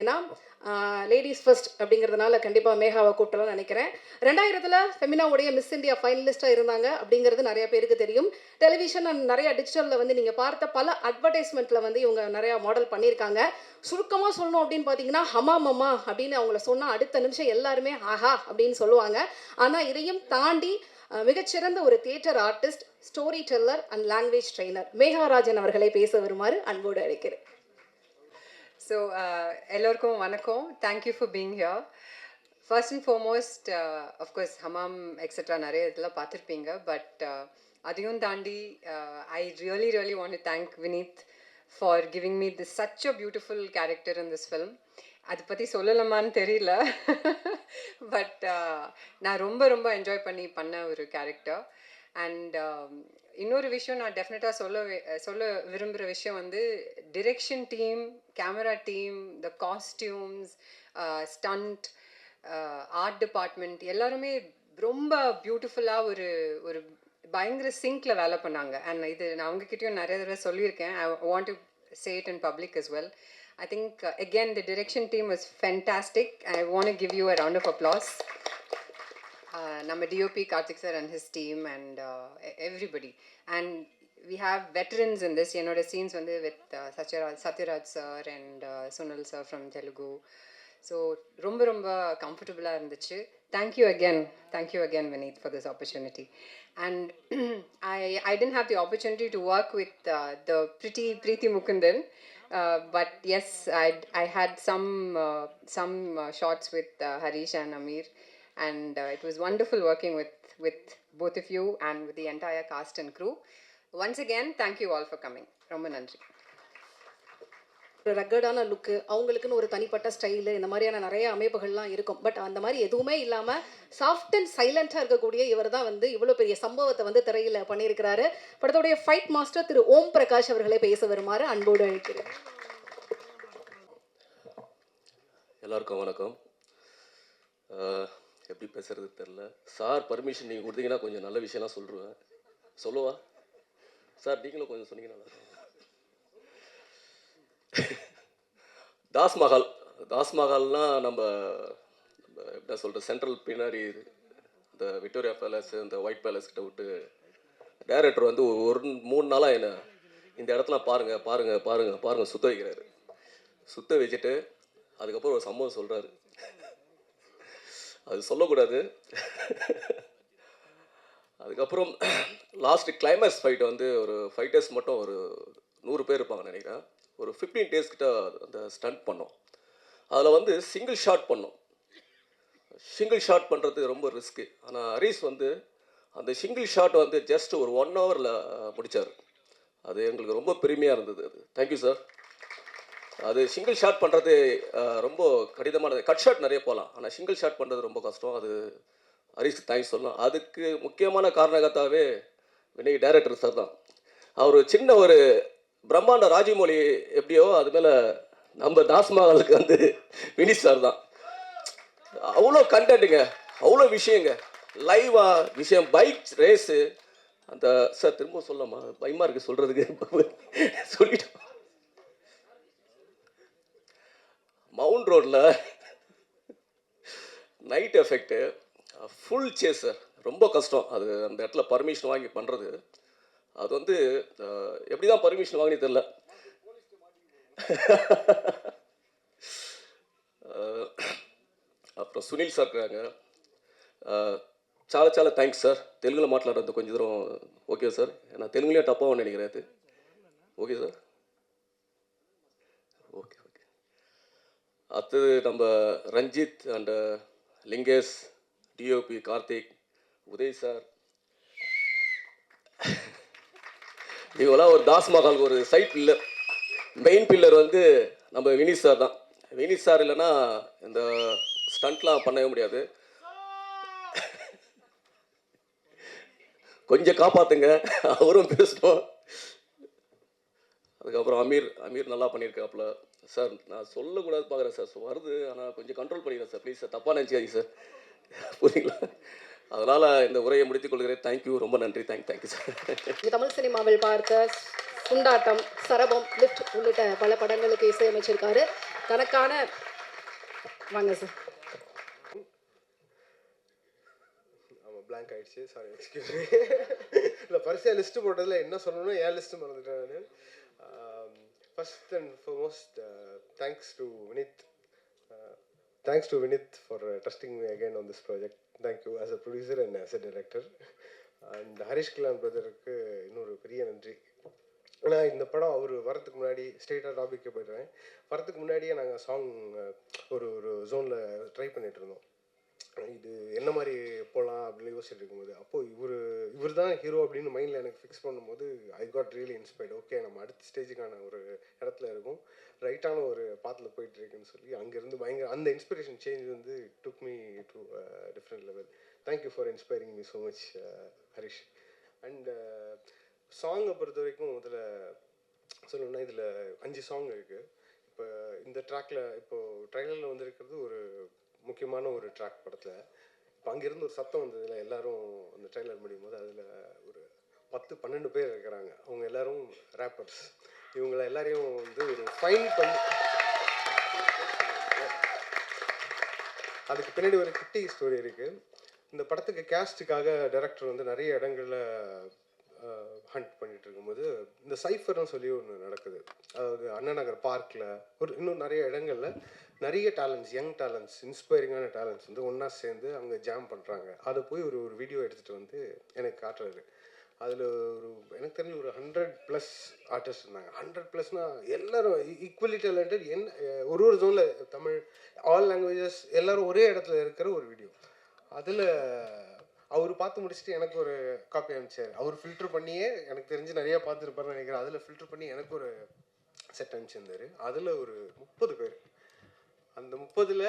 ஏன்னா ladies first அப்படிங்கிறதுனால கண்டிப்பாக மேகாவை கூப்பிட்டலாம்னு நினைக்கிறேன். 2000 ஃபெமினாவுடைய மிஸ் இந்தியா ஃபைனலிஸ்ட்டாக இருந்தாங்க அப்படிங்கிறது நிறைய பேருக்கு தெரியும். டெலிவிஷன் அண்ட் நிறையா டிஜிட்டலில் வந்து நீங்கள் பார்த்த பல அட்வர்டைஸ்மெண்ட்டில் வந்து இவங்க நிறையா மாடல் பண்ணியிருக்காங்க. சுருக்கமாக சொல்லணும் அப்படின்னு பார்த்தீங்கன்னா ஹமாமம்மா அப்படின்னு அவங்கள சொன்னால் அடுத்த நிமிஷம் எல்லாருமே ஆஹா அப்படின்னு சொல்லுவாங்க. ஆனால் இதையும் தாண்டி மிகச்சிறந்த ஒரு theatre artist, story teller and language trainer Megarajan அவர்களை பேச வருமாறு அன்போடு அழைக்கிறேன். So, எல்லாருக்கும் வணக்கம். Thank you for being here. First and foremost, of course, Hamam, etc. நிறைய இதெல்லாம் பார்த்துருப்பீங்க. But அதையும் தாண்டி I really want to thank Vineet for giving me such a beautiful character in this film. அதை பற்றி சொல்லலாமான்னு தெரியல. பட் நான் ரொம்ப என்ஜாய் பண்ண ஒரு கேரக்டர். அண்ட் இன்னொரு விஷயம் நான் டெஃபினட்டாக சொல்ல விரும்புகிற விஷயம் வந்து direction team, camera team, the costumes, stunt, art department எல்லாருமே ரொம்ப பியூட்டிஃபுல்லாக ஒரு பயங்கர சிங்கில் வேலை பண்ணாங்க. அண்ட் இது நான் அவங்கக்கிட்டையும் நிறைய தடவை சொல்லியிருக்கேன். I want to say it in public as well. I think again the direction team was fantastic. I want to give you a round of applause. Nama DOP Karthik sir and his team and everybody. And we have veterans in this. You know, the scenes with Satyaraj sir and Sunil sir from Telugu. So romba comfortable irundhuchu. Thank you again Vineet for this opportunity. And I didn't have the opportunity to work with the pretty Preeti Mukundan. But yes, I had some shots with Harish and Amir, and it was wonderful working with both of you and with the entire cast and crew. Once again, thank you all for coming. Romba nandri. ஒரு ரக்கடான லுக்கு, அவங்களுக்குன்னு ஒரு தனிப்பட்ட style, இந்த மாதிரியான நிறைய அமைப்புகள்லாம் இருக்கும். But அந்த மாதிரி எதுவுமே இல்லாமல் சாஃப்ட் அண்ட் சைலண்ட்டாக இருக்கக்கூடிய இவர் தான் வந்து இவ்வளோ பெரிய சம்பவத்தை வந்து திரையில் பண்ணியிருக்கிறாரு. படத்துடைய ஃபைட் மாஸ்டர் திரு ஓம் பிரகாஷ் அவர்களை பேச வருமாறு அன்போடு அழைக்கிறேன். எல்லாருக்கும் வணக்கம். எப்படி பேசுறது தெரில. சார் பர்மிஷன் நீங்கள் கொடுத்தீங்கன்னா கொஞ்சம் நல்ல விஷயம்லாம் சொல்லுவேன். சொல்லுவா சார், நீங்களும் கொஞ்சம் சொன்னீங்கன்னா. தாஸ்மஹால்னால் நம்ம எப்படி சொல்கிறது, சென்ட்ரல் பின்னாடி இந்த விக்டோரியா பேலஸ், இந்த ஒயிட் பேலஸ் கிட்ட விட்டு டைரக்டர் வந்து ஒரு 3 நாளாக என்ன இந்த இடத்துல பாருங்கள் சுத்த வைக்கிறாரு. சுத்த வச்சுட்டு அதுக்கப்புறம் ஒரு சம்பவம் சொல்கிறாரு. அது சொல்லக்கூடாது. அதுக்கப்புறம் லாஸ்ட்டு கிளைமேக்ஸ் ஃபைட் வந்து ஒரு 5 days மட்டும் ஒரு 100 பேர் இருப்பாங்க நினைக்கிறேன். ஒரு 15 days கிட்ட அந்த ஸ்டண்ட் பண்ணோம். அதில் வந்து சிங்கிள் ஷாட் பண்ணோம். சிங்கிள் ஷாட் பண்ணுறது ரொம்ப ரிஸ்க்கு. ஆனால் ஹரிஷ் வந்து அந்த சிங்கிள் ஷாட் வந்து ஜஸ்ட் ஒரு 1 hourல முடித்தார். அது எங்களுக்கு ரொம்ப பெருமையாக இருந்தது. அது தேங்க்யூ சார். அது சிங்கிள் ஷாட் பண்ணுறது ரொம்ப கடினமானது. கட் ஷாட் நிறைய போகலாம், ஆனால் சிங்கிள் ஷாட் பண்ணுறது ரொம்ப கஷ்டம். அது ஹரிஷ் தேங்க்ஸ் சொல்லலாம். அதுக்கு முக்கியமான காரணகர்த்தாவே வினய் டைரக்டர் சார் தான். அவர் சின்ன ஒரு பிரம்மாண்ட ராஜமௌழி எப்படியோ அது மேலே நம்ம தாஸ்மஹாலுக்கு வந்து வினித் சார் தான். அவ்வளோ கண்டென்ட்டுங்க, அவ்வளோ விஷயங்க, லைவாக விஷயம், பைக் ரேஸு. அந்த சார் திரும்ப சொல்லலாமா, பயமாக இருக்குது சொல்கிறதுக்கு, சொல்லிட்டோம். மவுண்ட் ரோடில் night effect, full chase sir, ரொம்ப கஷ்டம். அது அந்த இடத்துல பர்மிஷன் வாங்கி பண்ணுறது. அது வந்து எப்படி தான் பர்மிஷன் வாங்கினே தெரில. அப்புறம் சுனில் சார் இருக்காங்க. చాలా థ్యాంక్స్ సార్. తెలుగులో మాట్లాడద్దు కొంచెం దూరం. ఓకే సార్, நான் தெலுங்குலேயே தப்பாக நினைக்கிறேன். அது ஓகே சார். ஓகே. அடுத்தது நம்ம Ranjith and Lingesh, DOP Karthik, Uday sir, இவங்களாம் ஒரு தாஸ்மஹாலுக்கு ஒரு சைட் பில்லர். மெயின் பில்லர் வந்து நம்ம வினித் சார் தான். வினித் சார் இல்லைன்னா இந்த ஸ்டண்ட்லாம் பண்ணவே முடியாது. கொஞ்சம் காப்பாற்றுங்க, அவரும் பேசணும். அதுக்கப்புறம் அமீர் நல்லா பண்ணியிருக்காப்புல சார். நான் சொல்லக்கூடாது பார்க்குறேன் சார், வருது, ஆனால் கொஞ்சம் கண்ட்ரோல் பண்ணிக்கிறேன் சார், ப்ளீஸ் சார், தப்பாக நினச்சிக்காதீங்க சார், புரியுங்களா? அதனால் இந்த உரையை முடித்துக் கொள்கிறேன். தேங்க்யூ, ரொம்ப நன்றி. Thank you sir. தமிழ் சினிமாவில் பார்த்த சுண்டாட்டம், சரபம், லிஃப்ட் உள்ளிட்ட பல படங்களுக்கு இசையமைச்சிருக்காரு. தனக்கான வாங்க சார். ஆமாம், blank ஆயிடுச்சு, சாரி, எக்ஸ்கியூஸ் மீ. இல்லை, பரிசையாக லிஸ்ட்டு போட்டதில் என்ன சொல்லணும்னா என் லிஸ்ட்டு மறந்துட்டேன் நான். First and foremost thanks to Vineeth. Thanks to Vineeth for trusting me again on this project. Thank you as a producer and as a director. And Harish Kalyan பிரதருக்கு இன்னொரு பெரிய நன்றி. ஏன்னா இந்த படம் அவர் வரத்துக்கு முன்னாடி ஸ்ட்ரெயிட்டாக டாபிக்கே போய்டுவேன். வரத்துக்கு முன்னாடியே நாங்கள் சாங் ஒரு ஒரு ஜோனில் ட்ரை பண்ணிகிட்டு இருந்தோம். இது என்ன மாதிரி போகலாம் அப்படின்னு யோசிச்சுட்டு இருக்கும்போது அப்போது இவர் தான் ஹீரோ அப்படின்னு மைண்டில் எனக்கு ஃபிக்ஸ் பண்ணும்போது I got really inspired. Okay, நம்ம அடுத்த ஸ்டேஜுக்கான ஒரு இடத்துல இருக்கும், ரைட்டான ஒரு பாத்தில் போயிட்டுருக்குன்னு சொல்லி அங்கேருந்து பயங்கர அந்த இன்ஸ்பிரேஷன் சேஞ்ச் வந்து took me to different level. Thank you for inspiring me so much Harish. And சாங்கை பொறுத்த வரைக்கும் இதில் சொல்லணும்னா இதில் 5 சாங் இருக்குது. இப்போ இந்த ட்ராக்கில் இப்போது ட்ரைலரில் வந்திருக்கிறது ஒரு முக்கியமான ஒரு ட்ராக் படத்தில். இப்போ அங்கேருந்து ஒரு சத்தம் வந்ததில் எல்லோரும் அந்த ட்ரைலர் முடியும் போது அதில் ஒரு 10-12 பேர் இருக்கிறாங்க. அவங்க எல்லோரும் ரேப்பர்ஸ். இவங்களை எல்லாரையும் வந்து ஒரு ஃபைன் பண்ணி அதுக்கு பின்னாடி ஒரு குட்டி ஸ்டோரி இருக்குது. இந்த படத்துக்கு கேஸ்ட்டுக்காக டைரக்டர் வந்து நிறைய இடங்களில் ஹண்ட் பண்ணிட்டு இருக்கும்போது இந்த சைஃபர்னு சொல்லி ஒன்று நடக்குது. அதாவது அண்ணா நகர் பார்க்கில் இன்னும் நிறைய இடங்களில் நிறைய டேலண்ட்ஸ், யங் டேலண்ட்ஸ், இன்ஸ்பைரிங்கான டேலண்ட்ஸ் வந்து ஒன்றா சேர்ந்து அங்கே ஜாம் பண்ணுறாங்க. அதை போய் ஒரு வீடியோ எடுத்துகிட்டு வந்து எனக்கு காட்டுறாரு. அதில் எனக்கு தெரிஞ்ச ஒரு 100+ ஆர்டிஸ்ட் இருந்தாங்க. 100+னால் எல்லோரும் ஈக்குவலி டேலண்டட். ஒரு ஜோனில் தமிழ், ஆல் லாங்குவேஜஸ் எல்லோரும் ஒரே இடத்துல இருக்கிற ஒரு வீடியோ. அதில் அவர் பார்த்து முடிச்சுட்டு எனக்கு ஒரு காப்பி அனுப்பிச்சார். அவர் ஃபில்டர் பண்ணியே எனக்கு தெரிஞ்சு நிறையா பார்த்துருப்பாருன்னு நினைக்கிறேன். அதில் ஃபில்டர் பண்ணி எனக்கு ஒரு செட் அனுப்பிச்சிருந்தார். அதில் ஒரு 30 பேர். அந்த 30ல்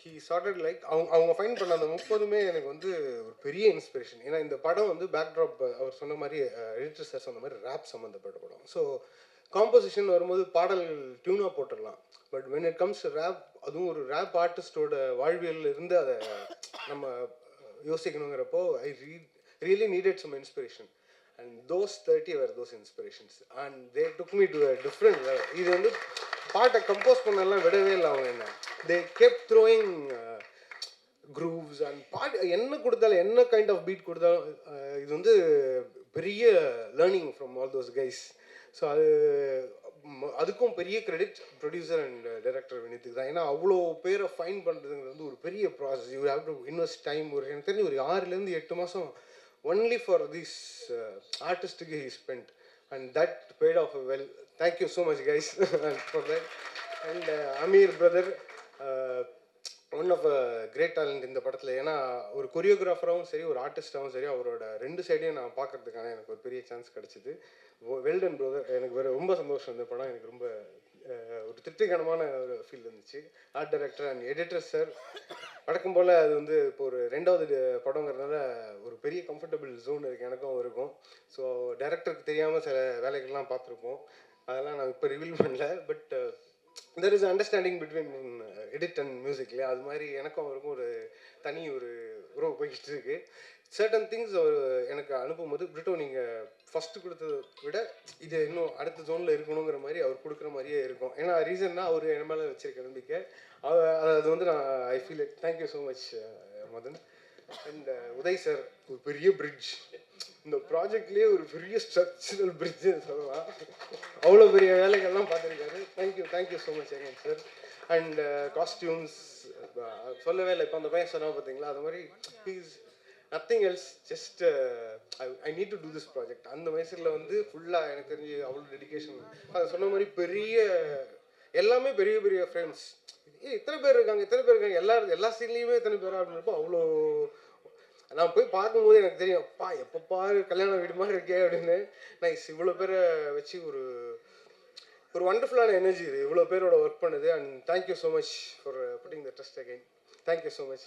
ஹீ சார்டட் லைக் அவங்க ஃபைன் பண்ண அந்த 30மே எனக்கு வந்து ஒரு பெரிய இன்ஸ்பிரேஷன். ஏன்னா இந்த படம் வந்து பேக்ட்ராப் அவர் சொன்ன மாதிரி எடிட்டர் சார் சொன்ன மாதிரி ரேப் சம்மந்தப்பட்ட படம். ஸோ காம்போசிஷன் வரும்போது பாடல் டியூனாக போட்டுடலாம். But when it comes to rap, அதுவும் ஒரு ரேப் ஆர்டிஸ்டோட வாழ்வியலில் இருந்து அதை நம்ம யோசிக்கணுங்கிறப்போ I really needed some inspiration. And those 30 were those inspirations and they took me to a different level. இது வந்து பாட்டை கம்போஸ் பண்ணலாம் விடவே இல்லை அவங்க. என்ன they kept throwing grooves and பாட்டு என்ன கொடுத்தாலும், என்ன கைண்ட் ஆஃப் பீட் கொடுத்தாலும் இது வந்து பெரிய learning from all those guys. So அதுக்கும் பெரிய கிரெடிட் ப்ரொடியூசர் அண்ட் டைரக்டர் வினித்துக்கு தான். ஏன்னா அவ்வளோ பேரை ஃபைன் பண்ணுறதுங்கிறது வந்து ஒரு பெரிய process. You have to invest time. எனக்கு தெரிஞ்சு ஒரு 6-8 மாதம் ஒன்லி ஃபார் திஸ் ஆர்டிஸ்ட்டுக்கு he spend and that paid off well. Thank you so much guys for that. And Aamir brother one of a great talent இந்த படத்தில். ஏன்னா ஒரு கொரியோகிராஃபராகவும் சரி, ஒரு ஆர்டிஸ்டாகவும் சரி, அவரோட 2 சைடையும் நான் பார்க்கறதுக்கான எனக்கு ஒரு பெரிய சான்ஸ் கிடச்சிது. Well done brother. எனக்கு ரொம்ப சந்தோஷம். இந்த படம் எனக்கு ரொம்ப ஒரு திருப்திகரமான ஒரு ஃபீல் இருந்துச்சு. Art director and editor sir வழக்கம் போல் அது வந்து இப்போ ஒரு 2வது படங்கிறதுனால ஒரு பெரிய கம்ஃபர்டபுள் ஜோன் இருக்குது எனக்கும் இருக்கும். ஸோ டைரக்டருக்கு தெரியாமல் சில வேலைகள்லாம் பார்த்துருப்போம். அதெல்லாம் நான் இப்போ ரிவீல் பண்ணல. But there is understanding between edit and music இல்லையா? அது மாதிரி எனக்கும் அவருக்கும் ஒரு தனி ஒரு உறவு போய்கிட்டு இருக்கு. சர்டன் திங்ஸ் அவர் எனக்கு அனுப்பும்போது பிரிட்டோ நீங்கள் ஃபஸ்ட்டு கொடுத்ததை விட இது இன்னும் அடுத்த ஜோனில் இருக்கணுங்கிற மாதிரி அவர் கொடுக்குற மாதிரியே இருக்கும். ஏன்னா ரீசன்னா அவர் என் மேலே வச்சிருக்க நம்பிக்கை. அது வந்து நான் I feel it. Thank you so much Madan. And Uday sir ஒரு பெரிய பிரிட்ஜ். இந்த ப்ராஜெக்ட்லேயே ஒரு பெரிய ஸ்ட்ரக்சரல் பிரிட்ஜு சொல்லலாம். அவ்வளோ பெரிய வேலைகள்லாம் பார்த்துருக்காரு. Thank you so much again sir. And costumes சொல்லவே இல்லை. இப்போ அந்த பையன் சொன்னால் பார்த்தீங்களா, அது மாதிரி he's nothing else, just I need to do this project. அந்த வயசில் வந்து ஃபுல்லாக எனக்கு தெரிஞ்சு அவ்வளோ டெடிக்கேஷன். அதை சொன்ன மாதிரி எல்லாமே பெரிய பெரிய ஃப்ரெண்ட்ஸ். இத்தனை பேர் இருக்காங்க எல்லா சீன்லேயுமே இத்தனை பேர் அப்படின்றப்போ அவ்வளோ நான் போய் பார்க்கும்போது எனக்கு தெரியும், அப்பா எப்போ பாரு கல்யாண வீடு மாதிரி இருக்கே அப்படின்னு. நைஸ். இவ்வளோ பேரை வச்சு ஒரு வண்டர்ஃபுல்லான எனர்ஜி இது, இவ்வளோ பேரோட ஒர்க் பண்ணுது. And thank you so much for pudding the trust again. Thank you so much.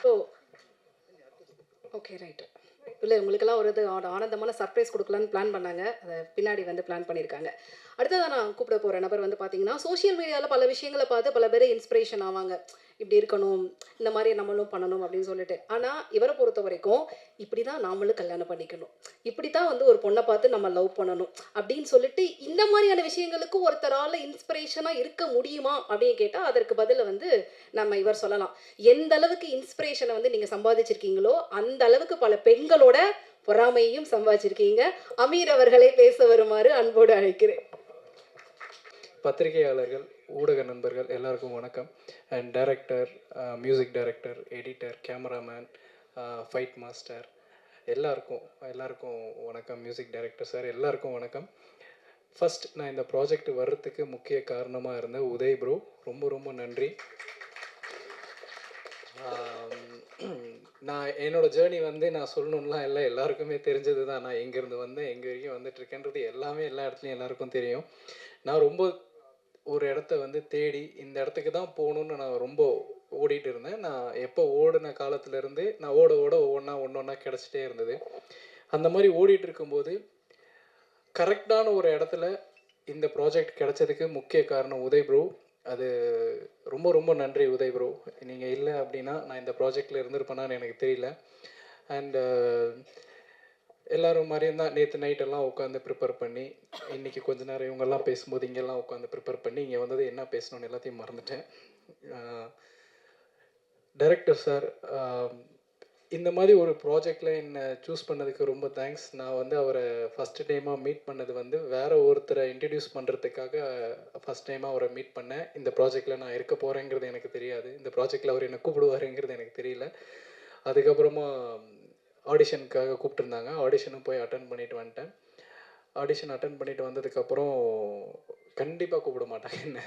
So okay, right. இல்லை, உங்களுக்கெல்லாம் ஒரு ஆனந்தமான சர்ப்ரைஸ் கொடுக்கலான்னு பிளான் பண்ணாங்க. அதை பின்னாடி வந்து பிளான் பண்ணியிருக்காங்க. அடுத்ததான் நான் கூப்பிட போகிற நபர் வந்து பார்த்தீங்கன்னா, சோஷியல் மீடியாவில் பல விஷயங்கள பார்த்து பல பேர் இன்ஸ்பிரேஷன் ஆவாங்க. இப்படி இருக்கணும், இந்த மாதிரி நம்மளும் பண்ணணும் அப்படின்னு சொல்லிட்டு. ஆனால் இவரை பொறுத்த வரைக்கும், இப்படி தான் நாமளும் கல்யாணம் பண்ணிக்கணும். இப்படி தான் வந்து ஒரு பொண்ணை பார்த்து நம்ம லவ் பண்ணணும் அப்படின்னு சொல்லிட்டு, இந்த மாதிரியான விஷயங்களுக்கு ஒருத்தரால் இன்ஸ்பிரேஷனாக இருக்க முடியுமா அப்படின்னு கேட்டால், அதற்கு பதிலை வந்து நம்ம இவர் சொல்லலாம். எந்த அளவுக்கு இன்ஸ்பிரேஷனை வந்து நீங்கள் சம்பாதிச்சிருக்கீங்களோ, அந்த அளவுக்கு பல பெண்களோட பொறாமையையும் சம்பாதிச்சிருக்கீங்க. அமீர் அவர்களை பேச வருமாறு அன்போடு அழைக்கிறேன். பத்திரிகையாளர்கள், ஊடக நண்பர்கள் எல்லாருக்கும் வணக்கம். And director, music director, editor, cameraman, fight master எல்லாருக்கும் வணக்கம். மியூசிக் டைரக்டர் சார் எல்லாருக்கும் வணக்கம். ஃபஸ்ட் நான் இந்த ப்ராஜெக்ட் வர்றதுக்கு முக்கிய காரணமாக இருந்த உதய் ப்ரோ, ரொம்ப ரொம்ப நன்றி. நான் என்னோடய ஜேர்னி வந்து நான் சொல்லணும்லாம் இல்லை, எல்லாருக்குமே தெரிஞ்சது தான். நான் எங்கேருந்து வந்தேன், எங்கே வரைக்கும் வந்துட்டுருக்கேன்றது எல்லாமே எல்லா இடத்துலையும் எல்லாருக்கும் தெரியும். நான் ரொம்ப ஒரு இடத்த வந்து தேடி இந்த இடத்துக்கு தான் போகணுன்னு நான் ரொம்ப ஓடிட்டு இருந்தேன். நான் எப்போ ஓடின காலத்துலேருந்து நான் ஓட ஒவ்வொன்றா கிடச்சிட்டே இருந்தது. அந்த மாதிரி ஓடிட்டு இருக்கும்போது கரெக்டான ஒரு இடத்துல இந்த ப்ராஜெக்ட் கிடச்சதுக்கு முக்கிய காரணம் உதய் ப்ரோ. அது ரொம்ப ரொம்ப நன்றி உதய் ப்ரோ. நீங்கள் இல்லை அப்படின்னா நான் இந்த ப்ராஜெக்டில் இருந்திருப்பேனான்னு எனக்கு தெரியல. அண்டு எல்லோரும் மாதிரியும் தான் நேற்று நைட்டெல்லாம் உட்காந்து ப்ரிப்பேர் பண்ணி, இன்றைக்கி கொஞ்ச நேரம் இவங்கெல்லாம் பேசும்போது இங்கெல்லாம் உட்காந்து ப்ரிப்பேர் பண்ணி இங்கே வந்தது என்ன பேசணுன்னு எல்லாத்தையும் மறந்துட்டேன். டைரக்டர் சார், இந்த மாதிரி ஒரு ப்ராஜெக்டில் என்னை சூஸ் பண்ணதுக்கு ரொம்ப தேங்க்ஸ். நான் வந்து அவரை ஃபஸ்ட்டு டைமாக மீட் பண்ணது வந்து வேறு ஒருத்தரை இன்ட்ரடியூஸ் பண்ணுறதுக்காக ஃபஸ்ட் டைமாக அவரை மீட் பண்ணேன். இந்த ப்ராஜெக்டில் நான் இருக்க போகிறேங்கிறது எனக்கு தெரியாது. இந்த ப்ராஜெக்டில் அவர் என்னை கூப்பிடுவாருங்கிறது எனக்கு தெரியல. அதுக்கப்புறமா ஆடிஷனுக்காக கூப்பிட்டுருந்தாங்க. ஆடிஷனும் போய் அட்டன் பண்ணிட்டு வந்துட்டேன். ஆடிஷன் அட்டன் பண்ணிட்டு வந்ததுக்கப்புறம் கண்டிப்பாக கூப்பிட மாட்டாங்க என்ன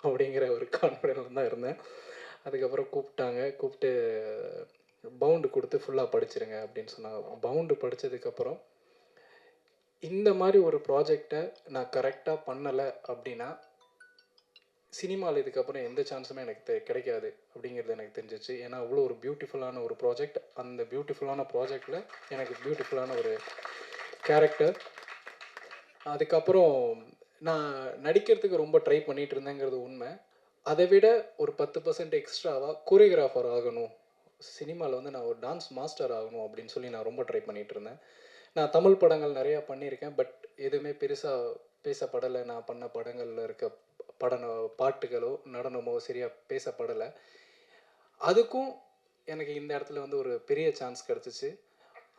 அப்படிங்கிற ஒரு கான்ஃபிடென்ஸில் தான் இருந்தேன். அதுக்கப்புறம் கூப்பிட்டு பவுண்டு கொடுத்து ஃபுல்லாக படிச்சிருங்க அப்படின்னு சொன்னாங்க. பவுண்டு படித்ததுக்கப்புறம் இந்த மாதிரி ஒரு ப்ராஜெக்டை நான் கரெக்டாக பண்ணலை அப்படின்னா சினிமாவில் இதுக்கப்புறம் எந்த சான்ஸுமே எனக்கு கிடைக்காது அப்படிங்கிறது எனக்கு தெரிஞ்சிச்சு. ஏன்னா அவ்வளோ ஒரு பியூட்டிஃபுல்லான ஒரு ப்ராஜெக்ட். அந்த பியூட்டிஃபுல்லான ப்ராஜெக்டில் எனக்கு பியூட்டிஃபுல்லான ஒரு கேரக்டர். அதுக்கப்புறம் நான் நடிக்கிறதுக்கு ரொம்ப ட்ரை பண்ணிகிட்டு இருந்தேங்கிறது உண்மை. அதை விட ஒரு 10% எக்ஸ்ட்ராவாக கோரியோகிராஃபர் ஆகணும், சினிமாவில் வந்து நான் ஒரு டான்ஸ் மாஸ்டர் ஆகணும் அப்படின்னு சொல்லி நான் ரொம்ப ட்ரை பண்ணிகிட்டு இருந்தேன். நான் தமிழ் படங்கள் நிறையா பண்ணியிருக்கேன், பட் எதுவுமே பெருசாக பேசப்படலை. நான் பண்ண படங்களில் இருக்க பாட்டுகளோ நடனமோ சரியாக பேசப்படலை. அதுக்கும் எனக்கு இந்த இடத்துல வந்து ஒரு பெரிய சான்ஸ் கிடச்சிச்சு.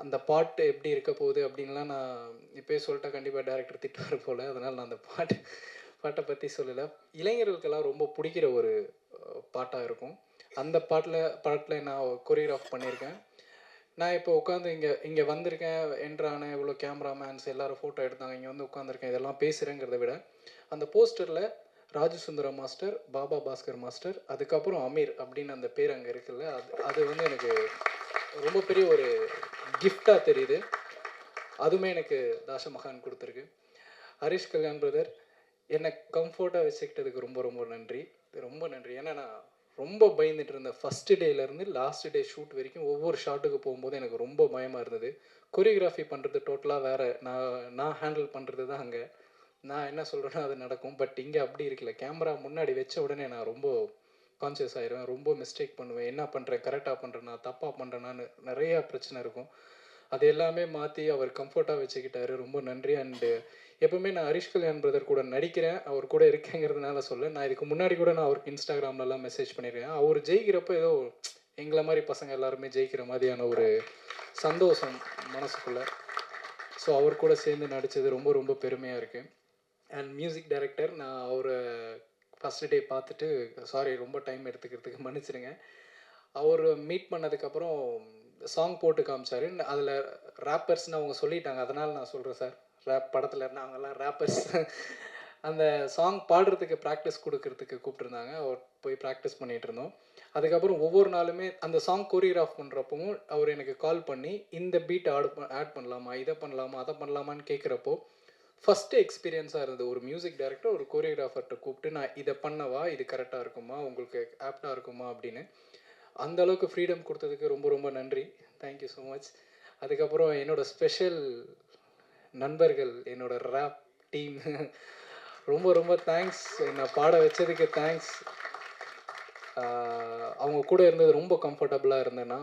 அந்த பாட்டு எப்படி இருக்க போகுது அப்படின்லாம் நான் இப்போயே சொல்லிட்டா கண்டிப்பாக டைரக்டர் திட்டுவார் போல். அதனால் நான் அந்த பாட்டை பற்றி சொல்லலை. இளைஞர்களுக்கெல்லாம் ரொம்ப பிடிக்கிற ஒரு பாட்டாக இருக்கும். அந்த பாட்டில் நான் கொரியோகிராஃப் பண்ணியிருக்கேன். நான் இப்போ உட்காந்து இங்கே வந்திருக்கேன், என்ட்ரானேன், இவ்வளோ கேமராமேன்ஸ் எல்லோரும் ஃபோட்டோ எடுத்தாங்க, இங்கே வந்து உட்காந்துருக்கேன், இதெல்லாம் பேசுகிறேங்கிறத விட அந்த போஸ்டரில் ராஜசுந்தரம் மாஸ்டர், பாபா பாஸ்கர் மாஸ்டர், அதுக்கப்புறம் அமீர் அப்படின்னு அந்த பேர் அங்கே இருக்குல்ல, அது வந்து எனக்கு ரொம்ப பெரிய ஒரு கிஃப்டாக தெரியுது. அதுவுமே எனக்கு தாஷமகான் கொடுத்துருக்கு. ஹரிஷ் கல்யாண் பிரதர் என்னை கம்ஃபர்ட்டாக வச்சுக்கிட்டதுக்கு ரொம்ப ரொம்ப நன்றி, ரொம்ப நன்றி. ஏன்னா நான் ரொம்ப பயந்துட்டு இருந்தேன். ஃபஸ்ட்டு டேலேருந்து லாஸ்ட் டே ஷூட் வரைக்கும் ஒவ்வொரு ஷாட்டுக்கு போகும்போது எனக்கு ரொம்ப பயமாக இருந்தது. கொரியோகிராஃபி பண்ணுறது டோட்டலாக வேறு, நான் ஹேண்டில் பண்ணுறது தான் அங்கே. நான் என்ன சொல்கிறேன்னா அது நடக்கும். பட் இங்கே அப்படி இருக்கல. கேமரா முன்னாடி வச்ச உடனே நான் ரொம்ப கான்சியஸ் ஆயிடுவேன், ரொம்ப மிஸ்டேக் பண்ணுவேன். என்ன பண்ணுறேன், கரெக்டாக பண்ணுறேன்னா தப்பாக பண்ணுறேன்னான்னு நிறையா பிரச்சனை இருக்கும். அது எல்லாமே மாற்றி அவர் கம்ஃபர்ட்டாக வச்சுக்கிட்டாரு. ரொம்ப நன்றி. அண்டு எப்போவுமே நான் ஹரிஷ் கல்யாண் பிரதர் கூட நடிக்கிறேன், அவர் கூட இருக்கேங்கிறதுனால சொல்ல. நான் இதுக்கு முன்னாடி கூட நான் அவருக்கு இன்ஸ்டாகிராம்லலாம் மெசேஜ் பண்ணியிருக்கேன். அவர் ஜெயிக்கிறப்போ ஏதோ எங்களை மாதிரி பசங்க எல்லாருமே ஜெயிக்கிற மாதிரியான ஒரு சந்தோஷம் மனசுக்குள்ளே. ஸோ அவர் கூட சேர்ந்து நடித்தது ரொம்ப ரொம்ப பெருமையாக இருக்குது. அண்ட் மியூசிக் டைரக்டர், நான் அவரை ஃபஸ்ட்டு டே பார்த்துட்டு, சாரி ரொம்ப டைம் எடுத்துக்கிறதுக்கு மன்னிச்சிடுங்க. அவர் மீட் பண்ணதுக்கப்புறம் சாங் போட்டு காமிச்சார். அதில் ரேப்பர்ஸ்னு அவங்க சொல்லிட்டாங்க, அதனால் நான் சொல்கிறேன் சார். படத்தில் இருந்தால் அவங்கெல்லாம் ரேப்பர்ஸ். அந்த சாங் பாடுறதுக்கு ப்ராக்டிஸ் கொடுக்கறதுக்கு கூப்பிட்ருந்தாங்க. அவர் போய் ப்ராக்டிஸ் பண்ணிகிட்டு இருந்தோம். அதுக்கப்புறம் ஒவ்வொரு நாளுமே அந்த சாங் கோரியோகிராஃப் பண்ணுறப்பவும் அவர் எனக்கு கால் பண்ணி இந்த பீட் ஆட் பண்ணலாமா, இதை பண்ணலாமா, அதை பண்ணலாமான்னு கேட்குறப்போ ஃபஸ்ட்டு எக்ஸ்பீரியன்ஸாக இருந்தது. ஒரு மியூசிக் டைரக்டர் ஒரு கோரியோகிராஃபர்கிட்ட கூப்பிட்டு நான் இதை பண்ணவா, இது கரெக்டாக இருக்குமா, உங்களுக்கு ஆப்டாக இருக்குமா அப்படின்னு அந்த அளவுக்கு ஃப்ரீடம் கொடுத்ததுக்கு ரொம்ப ரொம்ப நன்றி. Thank you so much. அதுக்கப்புறம் என்னோடய ஸ்பெஷல் நண்பர்கள், என்னோடய ரேப் டீம் ரொம்ப ரொம்ப தேங்க்ஸ். என்னை பாட வச்சதுக்கு தேங்க்ஸ். அவங்க கூட இருந்தது ரொம்ப கம்ஃபர்டபுளாக இருந்தேன்னா.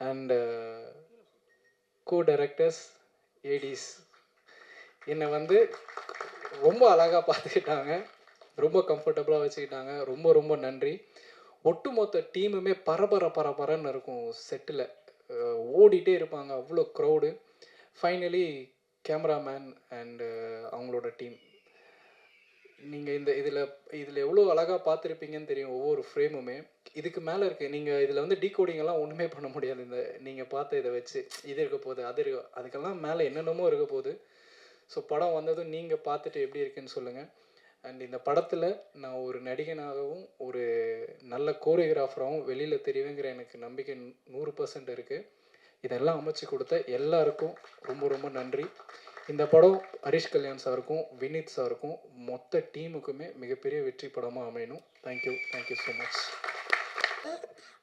அண்டு கோ டைரக்டர்ஸ், ஏடிஸ் என்னை வந்து ரொம்ப அழகாக பார்த்துக்கிட்டாங்க, ரொம்ப கம்ஃபர்டபுளாக வச்சுக்கிட்டாங்க. ரொம்ப ரொம்ப நன்றி. ஒட்டுமொத்த டீமுமே பரபரன்னு இருக்கும் செட்டில். ஓடிட்டே இருப்பாங்க, அவ்வளோ க்ரௌடு. ஃபைனலி கேமராமேன் அண்டு அவங்களோட டீம், நீங்கள் இதில் எவ்வளோ அழகாக பார்த்துருப்பீங்கன்னு தெரியும். ஒவ்வொரு ஃப்ரேமுமே இதுக்கு மேலே இருக்குது. நீங்கள் இதில் வந்து டீகோடிங்கெல்லாம் ஒன்றுமே பண்ண முடியாது. இந்த நீங்கள் பார்த்த இதை வச்சு இது இருக்க போகுது, அது இருக்கு, அதுக்கெல்லாம் மேலே என்னென்னமோ இருக்க போகுது. ஸோ படம் வந்ததும் நீங்கள் பார்த்துட்டு எப்படி இருக்குன்னு சொல்லுங்கள். அண்ட் இந்த படத்தில் நான் ஒரு நடிகனாகவும் ஒரு நல்ல கோரியோகிராஃபராகவும் வெளியில் தெரியுவேங்கிற எனக்கு நம்பிக்கை 100% இருக்குது. இதெல்லாம் அமைச்சு கொடுத்த எல்லாருக்கும் ரொம்ப ரொம்ப நன்றி. இந்த படம் ஹரிஷ் கல்யாண் சாருக்கும் வினீத் சாருக்கும் மொத்த டீமுக்குமே மிகப்பெரிய வெற்றி படமாக அமையணும். Thank you so much.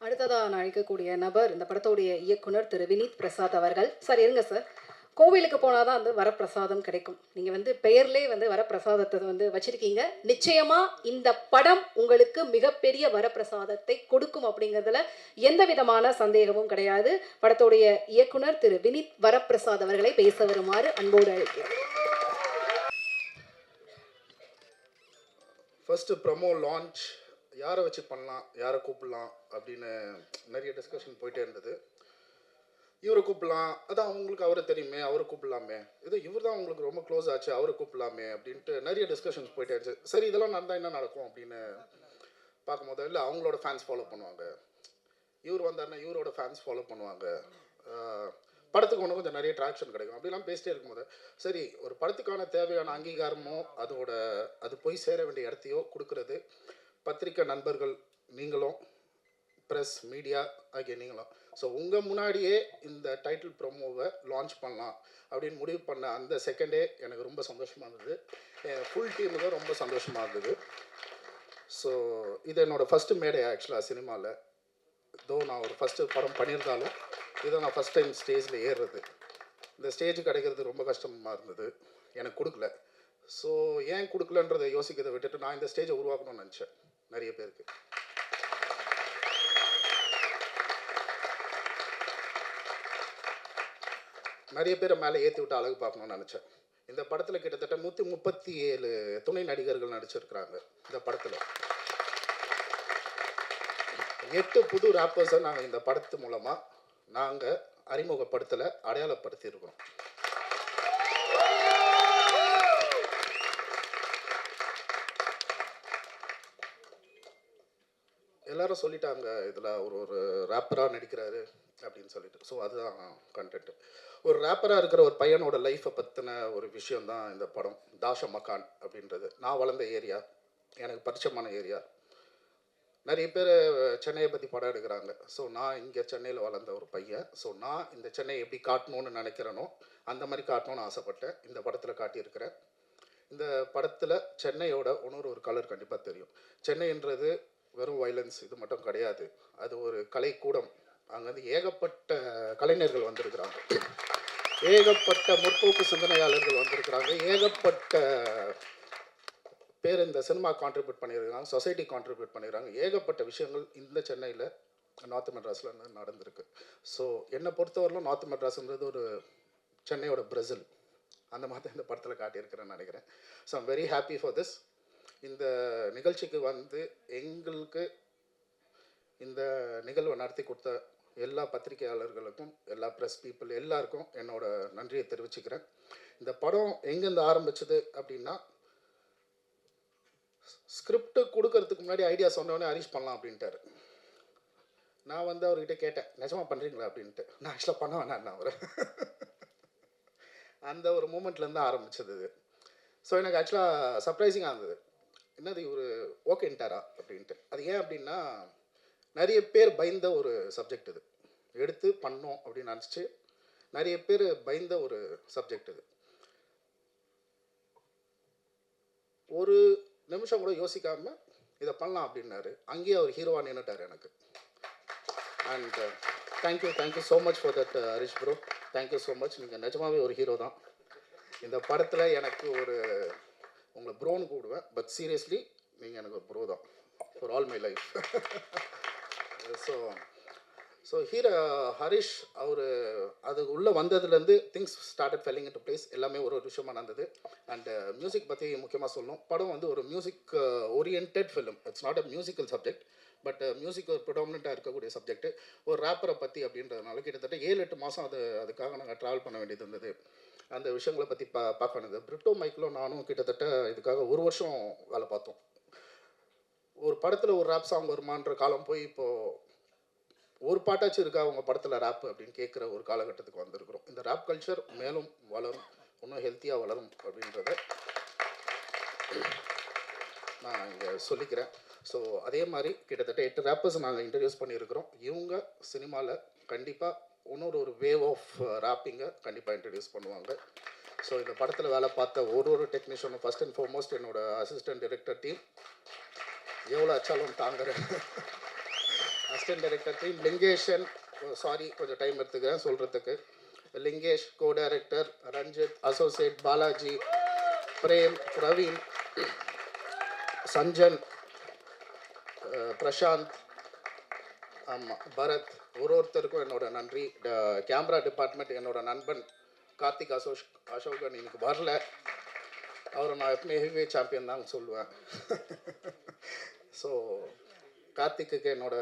அடுத்ததாக நான் அழைக்கக்கூடிய நபர் இந்த படத்தோடைய இயக்குனர் திரு வினீத் பிரசாத் அவர்கள். சார் இருங்க சார். கோவிலுக்கு போனால் தான் வந்து வரப்பிரசாதம் கிடைக்கும். நீங்கள் வந்து பெயர்லேயே வந்து வரப்பிரசாதத்தை வந்து வச்சுருக்கீங்க. நிச்சயமாக இந்த படம் உங்களுக்கு மிகப்பெரிய வரப்பிரசாதத்தை கொடுக்கும் அப்படிங்கிறதுல எந்த விதமான சந்தேகமும் கிடையாது. படத்தோடைய இயக்குனர் திரு வினீத் வரப்பிரசாத் அவர்களை பேச வருமாறு அன்போடு அழைக்கிறேன். ஃபஸ்ட்டு ப்ரமோ லான்ச் யாரை வச்சு பண்ணலாம், யாரை கூப்பிடலாம் அப்படின்னு நிறைய டிஸ்கஷன் போயிட்டே இருந்தது. இவரை கூப்பிடலாம், அதான் அவங்களுக்கு அவரை தெரியுமே, அவரை கூப்பிடலாமே, இது இவர் தான் அவங்களுக்கு ரொம்ப க்ளோஸ் ஆச்சு, அவரை கூப்பிடலாமே அப்படின்ட்டு நிறைய டிஸ்கஷன்ஸ் போயிட்டே இருந்துச்சு. சரி இதெல்லாம் நடந்தால் என்ன நடக்கும் அப்படின்னு பார்க்கும்போது, இல்லை அவங்களோட ஃபேன்ஸ் ஃபாலோ பண்ணுவாங்க, இவர் வந்தாருன்னா இவரோட ஃபேன்ஸ் ஃபாலோ பண்ணுவாங்க, படத்துக்கு ஒன்று கொஞ்சம் நிறைய ட்ராக்ஷன் கிடைக்கும் அப்படிலாம் பேசிட்டே இருக்கும்போது, சரி ஒரு படத்துக்கான தேவையான அங்கீகாரமோ அது போய் சேர வேண்டிய இடத்தையோ கொடுக்கறது பத்திரிக்கை நண்பர்கள் நீங்களும், ப்ரெஸ் மீடியா ஆகிய நீங்களும். ஸோ உங்கள் முன்னாடியே இந்த டைட்டில் ப்ரோமோவை லான்ச் பண்ணலாம் அப்படின்னு முடிவு பண்ண அந்த செகண்டே எனக்கு ரொம்ப சந்தோஷமாக இருந்தது. என் ஃபுல் டீமுக்கு ரொம்ப சந்தோஷமாக இருந்தது. ஸோ இது என்னோடய ஃபஸ்ட்டு மேடை ஆக்சுவலாக சினிமாவில். தோ நான் ஒரு ஃபஸ்ட்டு படம் பண்ணியிருந்தாலும் இதை நான் ஃபஸ்ட் டைம் ஸ்டேஜில் ஏறுறது. இந்த ஸ்டேஜ் கிடைக்கிறது ரொம்ப கஷ்டமாக இருந்தது, எனக்கு கொடுக்கல. ஸோ ஏன் கொடுக்கலன்றதை யோசிக்கிறதை விட்டுட்டு நான் இந்த ஸ்டேஜை உருவாக்கணும்னு நினச்சேன். நிறைய பேருக்கு நிறைய பேரை மேலே ஏற்றி விட்டு அழகு பார்க்கணும்னு நினச்சேன். இந்த படத்தில் கிட்டத்தட்ட 137 துணை நடிகர்கள் நடிச்சிருக்கிறாங்க. இந்த படத்தில் 8 புது ராப்பர்ஸை நாங்கள் இந்த படத்து மூலமாக நாங்கள் அறிமுகப்படுத்தலை, அடையாளப்படுத்தியிருக்கிறோம். எல்லாரும் சொல்லிட்டாங்க இதில் ஒரு ரேப்பராக நடிக்கிறாரு அப்படின்னு சொல்லிட்டு. ஸோ அதுதான் கண்டென்ட். ஒரு ரேப்பராக இருக்கிற ஒரு பையனோட லைஃப்பை பற்றின ஒரு விஷயந்தான் இந்த படம். தாஷா மக்கான் அப்படின்றது நான் வளர்ந்த ஏரியா, எனக்கு பரிச்சயமான ஏரியா. நிறைய பேர் சென்னையை பற்றி படம் எடுக்கிறாங்க. ஸோ நான் இங்கே சென்னையில் வளர்ந்த ஒரு பையன். ஸோ நான் இந்த சென்னையை எப்படி காட்டணும்னு நினைக்கிறேனோ அந்த மாதிரி காட்டணும்னு ஆசைப்பட்டேன். இந்த படத்தில் காட்டியிருக்கிறேன். இந்த படத்தில் சென்னையோட ஒரு கலர் கண்டிப்பாக தெரியும். சென்னைன்றது வெறும் வைலன்ஸ் இது மட்டும் கிடையாது, அது ஒரு கலைக்கூடம். அங்கே வந்து ஏகப்பட்ட கலைஞர்கள் வந்திருக்கிறாங்க, ஏகப்பட்ட முற்போக்கு சிந்தனையாளர்கள் வந்திருக்கிறாங்க, ஏகப்பட்ட பேர் இந்த சினிமா கான்ட்ரிபியூட் பண்ணியிருக்காங்க, சொசைட்டி கான்ட்ரிபியூட் பண்ணியிருக்காங்க. ஏகப்பட்ட விஷயங்கள் இந்த சென்னையில் நார்த் மெட்ராஸில் நடந்திருக்கு. ஸோ என்னை பொறுத்தவரையிலும் நார்த் மெட்ராஸ்ன்றது ஒரு சென்னையோட பிரேசில், அந்த மாதிரி இந்த படத்தில் காட்டியிருக்கிறேன்னு நினைக்கிறேன். So I'm very happy for this. இந்த நிகழ்ச்சிக்கு வந்து எங்களுக்கு இந்த நிகழ்வை நடத்தி கொடுத்த எல்லா பத்திரிகையாளர்களுக்கும், எல்லா ப்ரெஸ் பீப்புள் எல்லாருக்கும் என்னோட நன்றியை தெரிவிச்சுக்கிறேன். இந்த படம் எங்கேருந்து ஆரம்பிச்சது அப்படின்னா, ஸ்கிரிப்ட் கொடுக்கறதுக்கு முன்னாடி ஐடியா சொன்னோடனே ஹரிஷ் பண்ணலாம் அப்படின்ட்டாரு. நான் வந்து அவர்கிட்ட கேட்டேன், நிஜமாக பண்ணுறீங்களா அப்படின்ட்டு. நான் ஆக்சுவலாக பண்ண வேணாம் அவர் அந்த ஒரு மூமெண்ட்லேருந்து ஆரம்பிச்சது இது. ஸோ எனக்கு ஆக்சுவலாக சர்ப்ரைசிங்காக இருந்தது, என்னது இவர் ஓகேன்ட்டாரா அப்படின்ட்டு. அது ஏன் அப்படின்னா, நிறைய பேர் பயந்த ஒரு சப்ஜெக்ட் இது, எடுத்து பண்ணோம் அப்படின்னு நினச்சி நிறைய பேர் பயந்த ஒரு சப்ஜெக்ட் இது. ஒரு நிமிஷம் கூட யோசிக்காமல் இதை பண்ணலாம் அப்படின்னாரு. அங்கேயே அவர் ஹீரோவாக நின்றுட்டார் எனக்கு. And thank you so much for that Harish bro, thank you so much. நீங்கள் நிஜமாகவே ஒரு ஹீரோ தான். இந்த படத்தில் எனக்கு ஒரு உங்களை ப்ரோன்னு கூப்பிடுவேன், பட் சீரியஸ்லி நீங்கள் எனக்கு ஒரு ப்ரோ தான் for all my life. So hero Harish அவர் அது உள்ளே வந்ததுலேருந்து things started falling into place. எல்லாமே ஒரு விஷயமா நடந்தது. அண்ட் மியூசிக் பற்றி முக்கியமாக சொல்லணும். படம் வந்து ஒரு music orient film. It's not a musical subject, but music ஒரு ப்ரிடாமினண்ட்டாக இருக்கக்கூடிய சப்ஜெக்ட். ஒரு ரேப்பரை பற்றி அப்படின்றதுனால கிட்டத்தட்ட 7-8 மாதம் அதுக்காக நாங்கள் ட்ராவல் பண்ண வேண்டியது இருந்தது. அந்த விஷயங்களை பற்றி பார்க்க வேண்டியது. பிரிட்டோ மைக்கிலும் நானும் கிட்டத்தட்ட இதுக்காக 1 வருஷம் வேலை பார்த்தோம். ஒரு படத்தில் ஒரு ரேப் சாங் வருமான்ற காலம் போய் இப்போது ஒரு பாட்டாச்சும் இருக்கா அவங்க படத்தில் ரேப் அப்படின்னு கேட்குற ஒரு காலகட்டத்துக்கு வந்திருக்கிறோம். இந்த ரேப் கல்ச்சர் மேலும் வளரும், இன்னும் ஹெல்த்தியாக வளரும் அப்படின்றத நான் இங்கே சொல்லிக்கிறேன். ஸோ அதே மாதிரி கிட்டத்தட்ட 8 ரேப்பர்ஸ் நாங்கள் இன்ட்ரடியூஸ் பண்ணியிருக்கிறோம். இவங்க சினிமாவில் கண்டிப்பாக இன்னொரு வேவ் ஆஃப் ரேப்பிங்கை கண்டிப்பாக இன்ட்ரடியூஸ் பண்ணுவாங்க. ஸோ இந்த படத்தில் வேலை பார்த்த ஒரு டெக்னீஷியனும் ஃபஸ்ட் அண்ட் ஃபார்மோஸ்ட் என்னோடய அசிஸ்டன்ட் டைரக்டர் டீம் எவ்வளோ அச்சாலும் தாங்குற அசிஸ்டன்ட் டைரக்டர் டீம் லிங்கேஷன், சாரி கொஞ்சம் டைம் எடுத்துக்கிறேன் சொல்கிறதுக்கு. Lingesh, co director Ranjith, associate Balaji, Prem, Praveen, Sanjan, Prashanth, ஆமாம் பரத், ஒருத்தருக்கும் என்னோட நன்றி. கேமரா டிபார்ட்மெண்ட் என்னோட நண்பன் கார்த்திக் அசோகன் இன்னைக்கு வரல. அவரை நான் எப்பவுமே ஹெவி சாம்பியன் தான் சொல்லுவேன். ஸோ கார்த்திக்கு என்னோட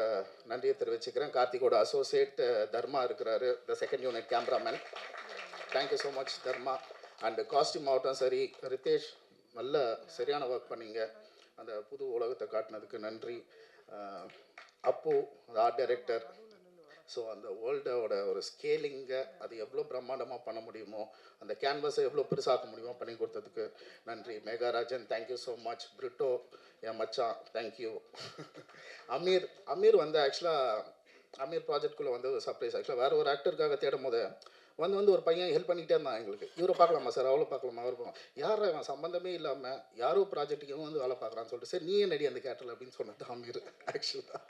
நன்றியை தெரிவிச்சுக்கிறேன். கார்த்திகோட அசோசியேட் தர்மா இருக்கிறாரு, the second unit cameraman. Thank you so much Dharma. And costume ஆகட்டும் சரி, ரித்தேஷ் நல்ல சரியான ஒர்க் பண்ணீங்க. அந்த புது உலகத்தை காட்டினதுக்கு நன்றி. அப்பு ஆர்ட் டைரக்டர். ஸோ அந்த வேர்ல்டோட ஒரு ஸ்கேலிங்கை அது எவ்வளோ பிரம்மாண்டமாக பண்ண முடியுமோ, அந்த கேன்வஸை எவ்வளோ பெருசாக்க முடியுமோ பண்ணி கொடுத்ததுக்கு நன்றி. மேகாராஜன் தேங்க்யூ ஸோ மச். பிரிட்டோ என் மச்சான் தேங்க்யூ. அமீர் வந்து ஆக்சுவலாக அமீர் ப்ராஜெக்ட்குள்ளே வந்து ஒரு சர்ப்ரைஸ். ஆக்சுவலாக வேறு ஒரு ஆக்டருக்காக தேடும் போது வந்து ஒரு பையன் ஹெல்ப் பண்ணிக்கிட்டே இருந்தான் எங்களுக்கு. இவரை பார்க்கலாமா சார், அவ்வளோ பார்க்கலாமா, அவர் பார்க்கலாம், யாரும் அவன் சம்மந்தமே இல்லாமல் யாரோ ப்ராஜெக்ட்டுக்கு வந்து வேலை பார்க்குறான்னு சொல்லிட்டு சரி நீயே நடி அந்த கேரக்டர் அப்படின்னு சொன்னது அமீர் ஆக்சுவலாக.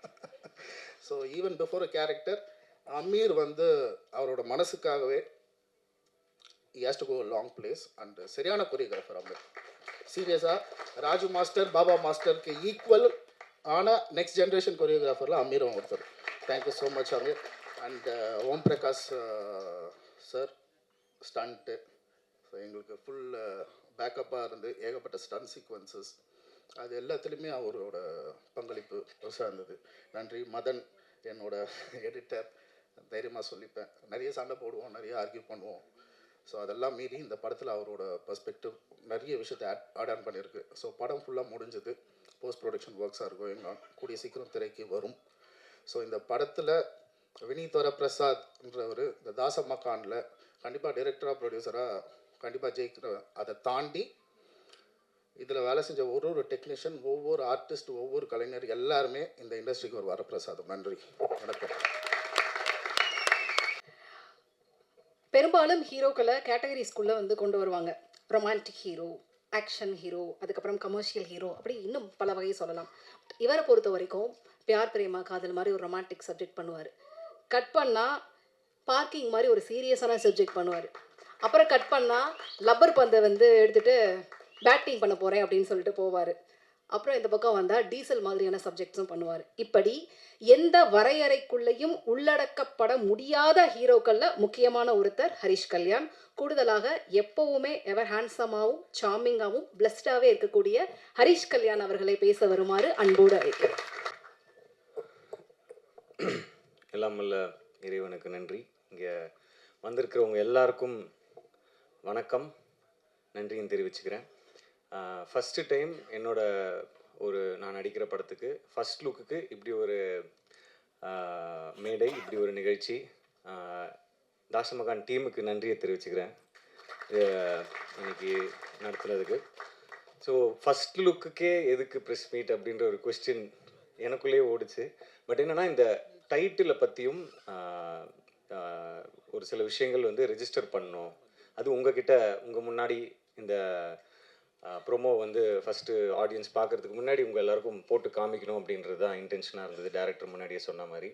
So even before a character Ameer வந்து அவரோட மனசுக்காகவே has to go long place. And சரியான கொரியோகிராஃபர் அமீர். சீரியஸாக ராஜு மாஸ்டர், பாபா மாஸ்டருக்கு ஈக்குவல் ஆனால் நெக்ஸ்ட் ஜென்ரேஷன் கொரியோகிராஃபரில் அமீரும் ஒருத்தர். Thank you so much Ameer. And Om Prakash sir stunt. So எங்களுக்கு ஃபுல் பேக்கப்பாக இருந்து ஏகப்பட்ட ஸ்டன் சீக்வன்சஸ் அது எல்லாத்துலேயுமே அவரோட பங்களிப்பு பெருசாக இருந்தது. நன்றி. மதன் என்னோட எடிட்டர். தைரியமாக சொல்லிப்பேன், நிறைய சண்டை போடுவோம், நிறைய ஆர்கியூ பண்ணுவோம். ஸோ அதெல்லாம் மீறி இந்த படத்தில் அவரோட பெர்ஸ்பெக்டிவ் நிறைய விஷயத்தை ஆட் ஆன் பண்ணியிருக்கு. ஸோ படம் ஃபுல்லாக முடிஞ்சது. போஸ்ட் ப்ரொடக்ஷன் ஒர்க்ஸாக இருக்கும், எங்கள் கூடிய சீக்கிரம் திரைக்கு வரும். ஸோ இந்த படத்தில் வினீத் வரப்பிரசாத்ன்றவர் இந்த தாசம்மா கானில் கண்டிப்பாக டைரக்டராக ப்ரொடியூசராக கண்டிப்பாக ஜெயிக்கிற. அதை தாண்டி இதில் வேலை செஞ்ச ஒரு டெக்னீஷியன், ஒவ்வொரு ஆர்டிஸ்ட், ஒவ்வொரு கலைஞர் எல்லாருமே இந்த இண்டஸ்ட்ரிக்கு ஒரு வரப்பிரசாதம். நன்றி, வணக்கம். பெரும்பாலும் ஹீரோக்களை கேட்டகரிஸ்குள்ளே வந்து கொண்டு வருவாங்க. ரொமான்டிக் ஹீரோ, ஆக்ஷன் ஹீரோ, அதுக்கப்புறம் கமர்ஷியல் ஹீரோ, அப்படி இன்னும் பல வகையை சொல்லலாம். இவரை பொறுத்த வரைக்கும் பியார் பிரேமா காதல் மாதிரி ஒரு ரொமான்டிக் சப்ஜெக்ட் பண்ணுவார். கட் பண்ணால் பார்க்கிங் மாதிரி ஒரு சீரியஸான சப்ஜெக்ட் பண்ணுவார். அப்புறம் கட் பண்ணால் லப்பர் பந்தை வந்து எடுத்துகிட்டு பேட்டிங் பண்ண போகிறேன் அப்படின்னு சொல்லிட்டு போவார். அப்புறம் இந்த பக்கம் வந்தால் டீசல் மாதிரியான சப்ஜெக்ட்ஸும் பண்ணுவார். இப்படி எந்த வரையறைக்குள்ளேயும் உள்ளடக்கப்பட முடியாத ஹீரோக்களில் முக்கியமான ஒருத்தர் ஹரிஷ் கல்யாண். கூடுதலாக எப்போவுமே எவர் ஹேண்ட்ஸமாகவும் சார்மிங்காகவும் பிளஸ்டாகவே இருக்கக்கூடிய ஹரிஷ் கல்யாண் அவர்களை பேச வருமாறு அன்போடு அழைக்கிறேன். எல்லாம் வல்ல இறைவனுக்கு நன்றி. இங்கே வந்திருக்கிறவங்க எல்லாருக்கும் வணக்கம், நன்றியும் தெரிவிச்சுக்கிறேன். ஃபஸ்ட்டு டைம் என்னோட நான் நடிக்கிற படத்துக்கு ஃபஸ்ட் லுக்குக்கு இப்படி ஒரு மேடை, இப்படி ஒரு நிகழ்ச்சி. தாசமகான் டீமுக்கு நன்றியை தெரிவிச்சுக்கிறேன் இன்னைக்கு நடத்துனதுக்கு. ஸோ ஃபஸ்ட் லுக்குக்கே எதுக்கு ப்ரெஸ் மீட் அப்படின்ற ஒரு கொஸ்டின் எனக்குள்ளேயே ஓடிச்சு. பட் என்னென்னா இந்த டைட்டிலை பற்றியும் ஒரு சில விஷயங்கள் வந்து ரெஜிஸ்டர் பண்ணணும். அது உங்கள் முன்னாடி இந்த ப்ரோமோ வந்து ஃபஸ்ட்டு ஆடியன்ஸ் பார்க்குறதுக்கு முன்னாடி உங்கள் எல்லாருக்கும் போட்டு காமிக்கணும் அப்படின்றது தான் இன்டென்ஷனாக இருந்தது, டைரக்டர் முன்னாடியே சொன்ன மாதிரி.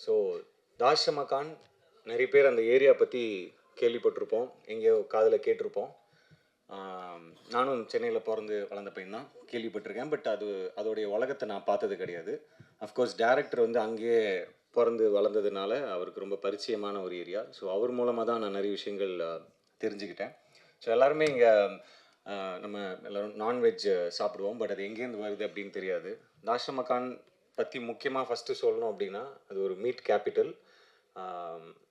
ஸோ தாஷமகான் நிறைய பேர் அந்த ஏரியா பற்றி கேள்விப்பட்டிருப்போம், எங்கேயோ காதில் கேட்டிருப்போம். நானும் சென்னையில் பிறந்து வளர்ந்த பையன் தான், கேள்விப்பட்டிருக்கேன். பட் அதோடைய உலகத்தை நான் பார்த்தது கிடையாது. அஃப்கோர்ஸ் டேரக்டர் வந்து அங்கேயே பிறந்து வளர்ந்ததுனால அவருக்கு ரொம்ப பரிச்சயமான ஒரு ஏரியா. ஸோ அவர் மூலமாக தான் நான் நிறைய விஷயங்கள் தெரிஞ்சுக்கிட்டேன். ஸோ எல்லாருமே இங்கே நம்ம எல்லோரும் நான்வெஜ் சாப்பிடுவோம். பட் அது எங்கேருந்து வருது அப்படின்னு தெரியாது. தாஷமகான் பற்றி முக்கியமாக ஃபஸ்ட்டு சொல்லணும் அப்படின்னா, அது ஒரு மீட் கேபிட்டல்.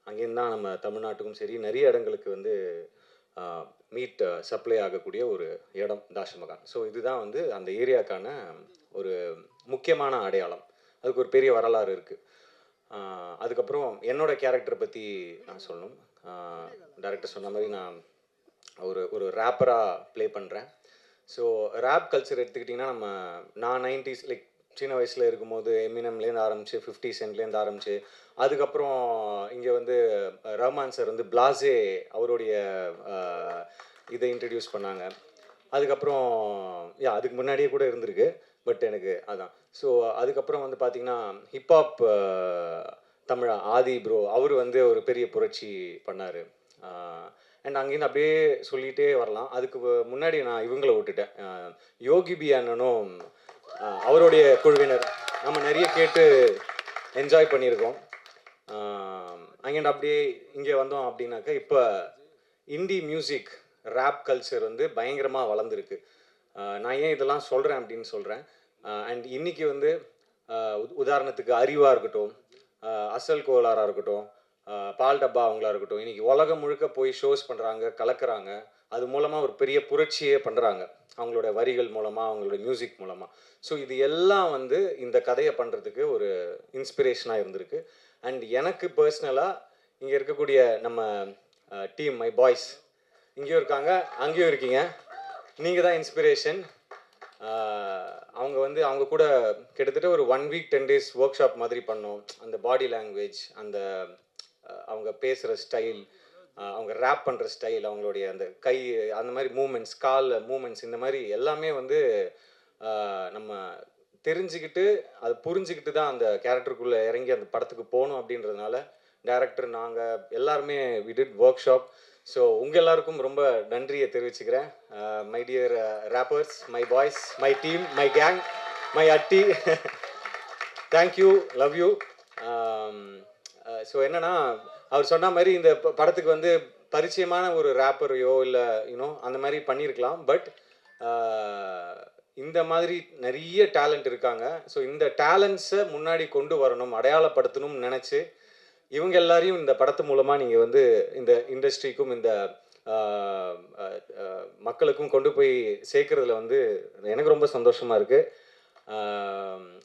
அங்கேருந்து தான் நம்ம தமிழ்நாட்டுக்கும் சரி நிறைய இடங்களுக்கு வந்து மீட் சப்ளை ஆகக்கூடிய ஒரு இடம் தாஷமகான். ஸோ இதுதான் வந்து அந்த ஏரியாக்கான ஒரு முக்கியமான அடையாளம். அதுக்கு ஒரு பெரிய வரலாறு இருக்குது. அதுக்கப்புறம் என்னோட கேரக்டர் பற்றி நான் சொல்லணும். டைரக்டர் சொன்ன மாதிரி நான் ஒரு ரேப்பராக ப்ளே பண்ணுறேன். ஸோ ரேப் கல்ச்சர் எடுத்துக்கிட்டிங்கன்னா நான் 90s லைக் சின்ன வயசில் இருக்கும்போது எமினம்லேருந்து ஆரம்பிச்சு 50 சென்ட்லேருந்து ஆரம்பிச்சு அதுக்கப்புறம் இங்கே வந்து ரஹ்மான் சார் வந்து பிளாஸே அவருடைய இதை இன்ட்ரடியூஸ் பண்ணாங்க. அதுக்கப்புறம் அதுக்கு முன்னாடியே கூட இருந்திருக்கு. பட் எனக்கு அதான். ஸோ அதுக்கப்புறம் வந்து பார்த்திங்கன்னா ஹிப்ஹாப் தமிழா ஆதி ப்ரோ அவர் வந்து ஒரு பெரிய புரட்சி பண்ணார். அண்ட் அங்கேருந்து அப்படியே சொல்லிகிட்டே வரலாம். அதுக்கு முன்னாடி நான் இவங்களை விட்டுட்டேன். யோகி பி அண்ணனும் அவருடைய குழுவினர் நம்ம நிறைய கேட்டு என்ஜாய் பண்ணியிருக்கோம். அங்கேருந்து அப்படியே இங்கே வந்தோம் அப்படின்னாக்கா இப்போ இண்டி மியூசிக் ரேப் கல்ச்சர் வந்து பயங்கரமாக வளர்ந்துருக்கு. நான் ஏன் இதெல்லாம் சொல்கிறேன் அப்படின்னு சொல்கிறேன். அண்ட் இன்றைக்கி வந்து உதாரணத்துக்கு அறிவாக இருக்கட்டும், அசல் கோலாராக இருக்கட்டும், பால் டப்பா அவங்களா இருக்கட்டும், இன்றைக்கி உலகம் முழுக்க போய் ஷோஸ் பண்ணுறாங்க, கலக்கிறாங்க. அது மூலமாக ஒரு பெரிய புரட்சியே பண்ணுறாங்க அவங்களோட வரிகள் மூலமாக, அவங்களோட மியூசிக் மூலமாக. ஸோ இது எல்லாம் வந்து இந்த கதையை பண்ணுறதுக்கு ஒரு இன்ஸ்பிரேஷனாக இருந்திருக்கு. அண்ட் எனக்கு பர்சனலாக இங்கே இருக்கக்கூடிய நம்ம டீம் மை பாய்ஸ் இங்கேயும் இருக்காங்க, அங்கேயும் இருக்கீங்க. நீங்கள் தான் இன்ஸ்பிரேஷன். அவங்க கூட கிட்டத்தட்ட ஒரு 1 வீக் 10 days ஒர்க் ஷாப் மாதிரி பண்ணோம். அந்த பாடி லாங்குவேஜ், அந்த அவங்க பேசுகிற ஸ்டைல், அவங்க ரேப் பண்ணுற ஸ்டைல், அவங்களுடைய அந்த கை அந்த மாதிரி மூமெண்ட்ஸ், கால் மூமெண்ட்ஸ், இந்த மாதிரி எல்லாமே வந்து நம்ம தெரிஞ்சுக்கிட்டு அதை புரிஞ்சுக்கிட்டு தான் அந்த கேரக்டருக்குள்ளே இறங்கி அந்த படத்துக்கு போகணும். அப்படின்றதுனால டைரக்டர் நாங்கள் எல்லாருமே we did workshop. So உங்கள் எல்லாருக்கும் ரொம்ப நன்றியை தெரிவிச்சுக்கிறேன். My dear rappers, my boys, my team, my gang, my அட்டி, தேங்க்யூ, லவ் யூ. ஸோ என்னென்னா அவர் சொன்ன மாதிரி இந்த படத்துக்கு வந்து பரிச்சயமான ஒரு ரேப்பரையோ இல்லை அந்த மாதிரி பண்ணியிருக்கலாம். பட் இந்த மாதிரி நிறைய டேலண்ட் இருக்காங்க. ஸோ இந்த டேலண்ட்ஸை முன்னாடி கொண்டு வரணும், அடையாளப்படுத்தணும்னு நினச்சி இவங்க எல்லாரையும் இந்த படத்து மூலமாக நீங்கள் வந்து இந்த இண்டஸ்ட்ரிக்கும் இந்த மக்களுக்கும் கொண்டு போய் சேர்க்குறதுல வந்து எனக்கு ரொம்ப சந்தோஷமாக இருக்குது.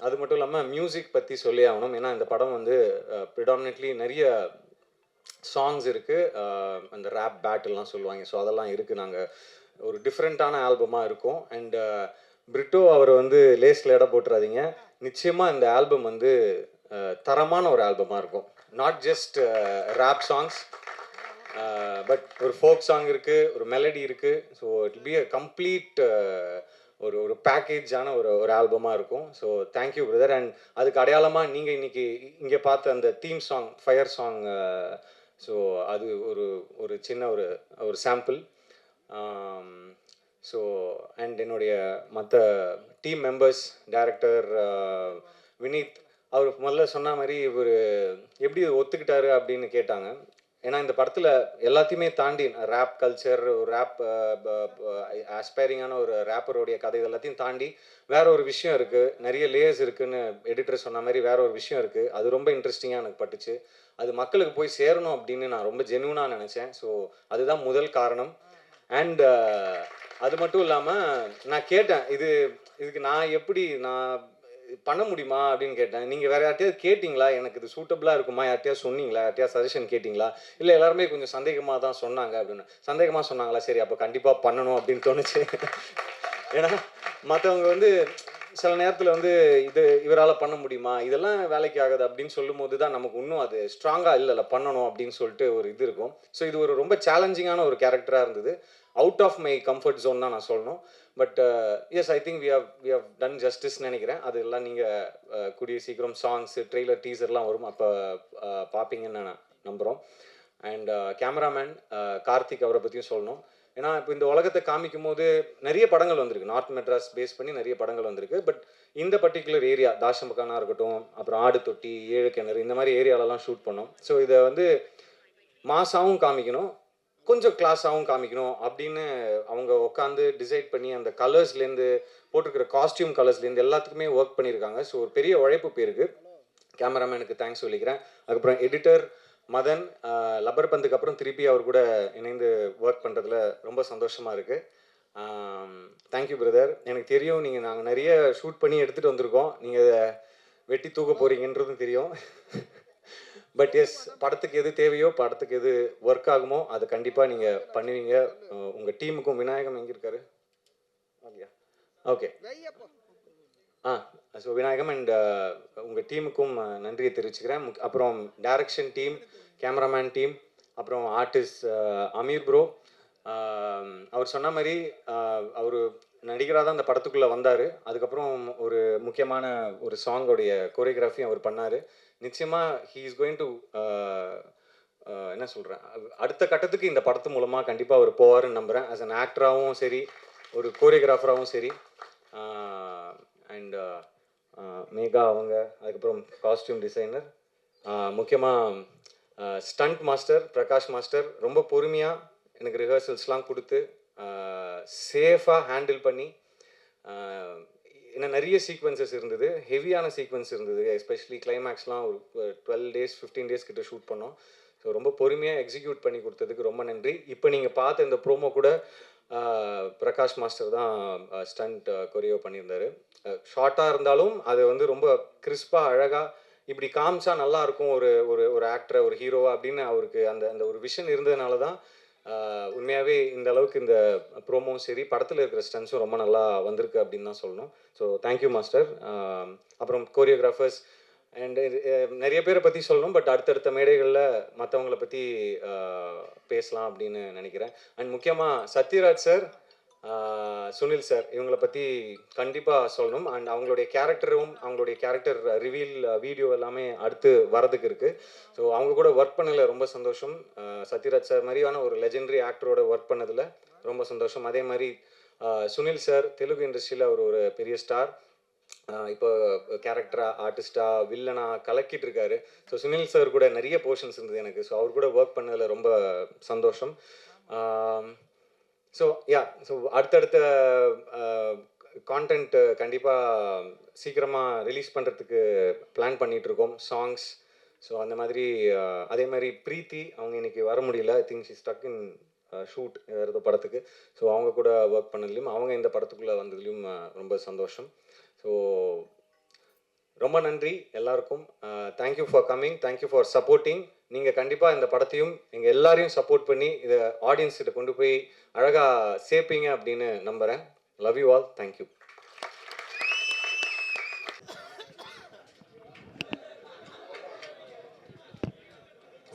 அது மட்டும் இல்லாமல் மியூசிக் பற்றி சொல்லி ஆகணும். ஏன்னா இந்த படம் வந்து ப்ரிடாமினெட்லி நிறைய சாங்ஸ் இருக்குது. அந்த ரேப் பேட்டில்லாம் சொல்லுவாங்க. ஸோ அதெல்லாம் இருக்குது. நாங்கள் ஒரு டிஃப்ரெண்ட்டான ஆல்பமாக இருக்கும். அண்ட் பிரிட்டோ அவர் வந்து லேஸில் இடம் போட்டுறாதீங்க. நிச்சயமாக இந்த ஆல்பம் வந்து தரமான ஒரு ஆல்பமாக இருக்கும். Not just rap songs, but ஒரு ஃபோக் சாங் இருக்குது, ஒரு மெலடி இருக்குது. So it be a complete ஒரு பேக்கேஜான ஒரு ஆல்பமாக இருக்கும். So thank you brother. அண்ட் அதுக்கு அடையாளமாக நீங்கள் இன்றைக்கி இங்கே பார்த்த அந்த theme song, fire song, so அது ஒரு சின்ன ஒரு சாம்பிள். ஸோ அண்ட் என்னுடைய மற்ற டீம் மெம்பர்ஸ், டைரக்டர் வினீத், அவர் முதல்ல சொன்ன மாதிரி இவர் எப்படி ஒத்துக்கிட்டாரு அப்படின்னு கேட்டாங்க. ஏன்னா இந்த படத்தில் எல்லாத்தையுமே தாண்டி ரேப் கல்ச்சர், ரேப் ஆஸ்பைரிங்கான ஒரு ரேப்பருடைய கதை எல்லாத்தையும் தாண்டி வேற ஒரு விஷயம் இருக்குது, நிறைய லேயர்ஸ் இருக்குதுன்னு எடிட்டர் சொன்ன மாதிரி வேற ஒரு விஷயம் இருக்குது. அது ரொம்ப இன்ட்ரெஸ்டிங்காக எனக்கு பட்டுச்சு. அது மக்களுக்கு போய் சேரணும் அப்படின்னு நான் ரொம்ப ஜென்யூனாக நினச்சேன். ஸோ அதுதான் முதல் காரணம். அண்ட் அது மட்டும் இல்லாமல் நான் கேட்டேன், இதுக்கு நான் பண்ண முடியுமா அப்படின்னு கேட்டேன். நீங்கள் வேறு யார்ட்டையாவது கேட்டிங்களா, எனக்கு இது சூட்டபிளாக இருக்குமா, யார்ட்டையாவது சொன்னீங்களா, யார்ட்டையாவது சஜஷன் கேட்டிங்களா? இல்லை எல்லாருமே கொஞ்சம் சந்தேகமாக தான் சொன்னாங்க அப்படின்னு. சந்தேகமாக சொன்னாங்களா, சரி அப்போ கண்டிப்பாக பண்ணணும் அப்படின்னு தோணுச்சு. ஏன்னா மற்றவங்க வந்து சில நேரத்தில் வந்து இவரால் பண்ண முடியுமா, இதெல்லாம் வேலைக்கு ஆகுது அப்படின்னு சொல்லும் போது தான் நமக்கு இன்னும் அது ஸ்ட்ராங்காக இல்லை பண்ணணும் அப்படின்னு சொல்லிட்டு ஒரு இது இருக்கும். ஸோ இது ஒரு ரொம்ப சேலஞ்சிங்கான ஒரு கேரக்டராக இருந்தது. Out of my comfort zone தான் நான் சொல்லணும். But yes, I think we have done ஜஸ்டிஸ்ன்னு நினைக்கிறேன். அது எல்லாம் நீங்கள் கூடிய சீக்கிரம் சாங்ஸு, ட்ரெய்லர், டீசர்லாம் வரும், அப்போ பார்ப்பீங்கன்னு நான் நம்புகிறோம். அண்ட் கேமராமேன் கார்த்திக், அவரை பற்றியும் சொல்லணும். ஏன்னா இப்போ இந்த உலகத்தை காமிக்கும் போது நிறைய படங்கள் வந்திருக்கு, நார்த் மெட்ராஸ் பேஸ் பண்ணி நிறைய படங்கள் வந்திருக்கு. பட் இந்த பர்டிகுலர் ஏரியா தாஷமகானா இருக்கட்டும், அப்புறம் ஆடு தொட்டி, ஏழு கிணறு, இந்த மாதிரி ஏரியாலலாம் ஷூட் பண்ணோம். ஸோ இதை வந்து மாசாவும் காமிக்கணும், கொஞ்சம் கிளாஸாகவும் காமிக்கணும் அப்படின்னு அவங்க உட்காந்து டிசைட் பண்ணி அந்த கலர்ஸ்லேருந்து போட்டிருக்கிற காஸ்டியூம் கலர்ஸ்லேருந்து எல்லாத்துக்குமே ஒர்க் பண்ணியிருக்காங்க. ஸோ ஒரு பெரிய உழைப்பு போயிருக்கு. கேமராமேனுக்கு தேங்க்ஸ் சொல்லிக்கிறேன். அதுக்கப்புறம் எடிட்டர் மதன், லப்பர் பந்துக்கு அப்புறம் திருப்பி அவர் கூட இணைந்து ஒர்க் பண்ணுறதுல ரொம்ப சந்தோஷமாக இருக்குது. Thank you brother. எனக்கு தெரியும் நாங்கள் நிறைய ஷூட் பண்ணி எடுத்துகிட்டு வந்திருக்கோம், நீங்கள் வெட்டி தூக்க போகிறீங்கன்றதும் தெரியும். பட் எஸ், படத்துக்கு எது தேவையோ, படத்துக்கு எது ஒர்க் ஆகுமோ அதை கண்டிப்பாக நீங்கள் பண்ணுவீங்க. உங்கள் டீமுக்கும் விநாயகம் எங்கே இருக்காரு? ஓகே. ஸோ விநாயகம் அண்ட் உங்கள் டீமுக்கும் நன்றியை தெரிவிச்சுக்கிறேன். அப்புறம் டைரக்ஷன் டீம், கேமராமேன் டீம், அப்புறம் ஆர்டிஸ்ட் அமீர் ப்ரோ. அவர் சொன்ன மாதிரி அவர் நடிகராக தான் அந்த படத்துக்குள்ளே வந்தார். அதுக்கப்புறம் ஒரு முக்கியமான ஒரு சாங்கோடைய கோரியோகிராஃபியும் அவர் பண்ணார். நிச்சயமாக ஹீ இஸ் கோயிங் டு என்ன சொல்கிறேன், அடுத்த கட்டத்துக்கு இந்த படத்து மூலமாக கண்டிப்பாக அவர் போவார்னு நம்புகிறேன். ஆஸ் அன் ஆக்டராகவும் சரி, ஒரு கோரியோகிராஃபராகவும் சரி. அண்ட் மேகா அவங்க, அதுக்கப்புறம் காஸ்டியூம் டிசைனர், முக்கியமாக ஸ்டண்ட் மாஸ்டர் பிரகாஷ் மாஸ்டர் ரொம்ப பொறுமையாக எனக்கு ரிஹர்சல்ஸ்லாம் கொடுத்து சேஃபாக ஹேண்டில் பண்ணி, இன்னும் நிறைய சீக்வன்சஸ் இருந்தது, ஹெவியான சீக்வன்ஸ் இருந்தது. எஸ்பெஷலி கிளைமேக்ஸ்லாம் ஒரு 12 days 15 days கிட்ட ஷூட் பண்ணோம். ஸோ ரொம்ப பொறுமையாக எக்ஸிக்யூட் பண்ணி கொடுத்ததுக்கு ரொம்ப நன்றி. இப்போ நீங்கள் பார்த்த இந்த ப்ரோமோ கூட பிரகாஷ் மாஸ்டர் தான் ஸ்டண்ட் கொரியோ பண்ணியிருந்தார். ஷார்ட்டாக இருந்தாலும் அது வந்து ரொம்ப கிறிஸ்பாக அழகாக இப்படி காமிச்சா நல்லாயிருக்கும் ஒரு ஒரு ஒரு ஆக்டரை, ஒரு ஹீரோவா அப்படின்னு அவருக்கு அந்த அந்த ஒரு விஷன் இருந்ததுனால தான் உண்மையாகவே இந்த அளவுக்கு இந்த ப்ரோமோவும் சரி, படத்தில் இருக்கிற ஸ்டன்ஸும் ரொம்ப நல்லா வந்திருக்கு அப்படின்னு தான் சொல்லணும். So thank you master. அப்புறம் கோரியோகிராஃபர்ஸ் அண்ட் நிறைய பேரை பற்றி சொல்லணும், பட் அடுத்தடுத்த மேடைகளில் மற்றவங்களை பற்றி பேசலாம் அப்படின்னு நினைக்கிறேன். அண்ட் முக்கியமாக சத்யராஜ் சார், சுனில் சார், இவங்களை பற்றி கண்டிப்பாக சொல்லணும். அண்ட் அவங்களுடைய கேரக்டரும், அவங்களுடைய கேரக்டர் ரிவீல் வீடியோ எல்லாமே அடுத்து வரதுக்கு இருக்குது. ஸோ அவங்க கூட ஒர்க் பண்ணதில் ரொம்ப சந்தோஷம். சத்யராஜ் சார் மாதிரியான ஒரு லெஜெண்டரி ஆக்டரோட ஒர்க் பண்ணதில் ரொம்ப சந்தோஷம். அதே மாதிரி சுனில் சார் தெலுங்கு இண்டஸ்ட்ரியில் அவர் ஒரு பெரிய ஸ்டார், இப்போ கேரக்டரா, ஆர்டிஸ்டா, வில்லனா கலக்கிட்டு இருக்காரு. ஸோ சுனில் சார் கூட நிறைய போர்ஷன்ஸ் இருந்தது எனக்கு. ஸோ அவர் கூட ஒர்க் பண்ணதில் ரொம்ப சந்தோஷம். ஸோ ஸோ அடுத்தடுத்த கான்டென்ட் கண்டிப்பாக சீக்கிரமாக ரிலீஸ் பண்ணுறதுக்கு பிளான் பண்ணிகிட்ருக்கோம், சாங்ஸ். ஸோ அந்த மாதிரி அதே மாதிரி ப்ரீத்தி அவங்க இன்றைக்கி வர முடியல. I think she stuck in shoot வேறு படத்துக்கு. ஸோ அவங்க கூட ஒர்க் பண்ணதுலையும், அவங்க இந்த படத்துக்குள்ளே வந்ததுலையும் ரொம்ப சந்தோஷம். ஸோ ரொம்ப நன்றி எல்லாருக்கும். Thank you for coming, thank you for supporting. நீங்கள் கண்டிப்பாக இந்த படத்தையும் எங்கள் எல்லாரையும் சப்போர்ட் பண்ணி இதை ஆடியன்ஸ் கிட்ட கொண்டு போய் அழகாக சேர்ப்பீங்க அப்படின்னு நம்புகிறேன். Love you all. Thank you.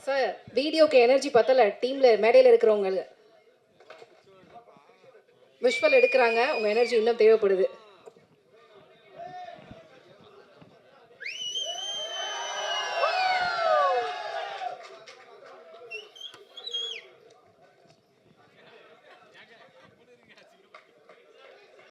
Sir, வீடியோக்கு எனர்ஜி பத்தலை, டீமில் மேடையில் இருக்கிறவங்க விஷுவல் எடுக்கிறாங்க, உங்கள் எனர்ஜி இன்னும் தேவைப்படுது.